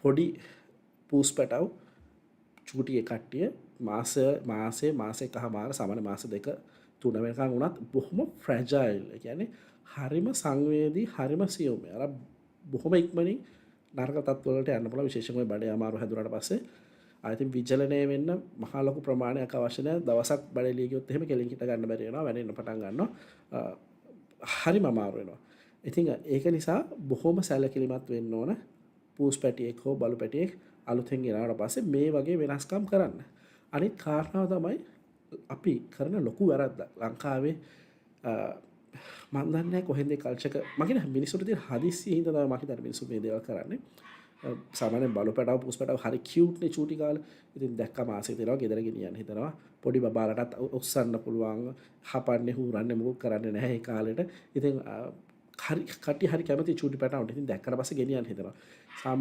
පොඩි පූස් පැටව් චූටිය කට්ටිය මාසේ කහමාර සමන මාස දෙක තුන වෙනකන් වුණත් බොහොම ෆ්‍රැජයිල්. ඒ කියන්නේ හරිම සංවේදී හරිම සියුම්. අර බොහොම ඉක්මනින් නරක තත්ත්වවලට යන්න පුළුවන් විශේෂයෙන්ම බඩේ අමාරු හැදුනට පස්සේ ආයෙත් විචලනය වෙන්න මහා ලොකු ප්‍රමාණයක් අවශ්‍ය නැහැ. දවසක් බඩේ ලී ගියොත් එහෙම කෙලින් හිට ගන්න බැරි වෙනවා. වැනෙන්න පටන් ගන්නවා. හරිම අමාරු වෙනවා. ඉතින් ඒක නිසා බොහොම සැලකිලිමත් වෙන්න ඕන. පූස් පැටියෙක් හෝ බලු පැටියෙක් අලුතෙන් ගෙනාවට පස්සේ මේ වගේ වෙනස්කම් කරන්න. අනිත් කාරණාව තමයි අපි කරන ලොකු වැරද්ද. ලංකාවේ මම දන්නේ කොහෙන්ද කල්චර් එක මගේ මිනිස්සුන්ට තියෙන හදිස්සිය හින්දා තමයි මම හිතන්නේ මිනිස්සු මේ දේවල් කරන්නේ. සාමාන්‍යයෙන් බලු පැටව පූස් පැටව හරි කියුට් නේ චූටි කාලේ. ඉතින් දැක්කම ආසෙ දෙනවා ගෙදර ගෙනියන්න හිතනවා. පොඩි බබාලටත් උස්සන්න පුළුවන්. හපන්නේ හූරන්නේ මොකක් කරන්නේ නැහැ ඒ කාලෙට. ඉතින් හරි කට්ටිය හරි කැමති චූටි පැටවුන්ට. ඉතින් දැක්කට පස්සේ ගෙනියන්න හිතනවා. සාමාන්‍ය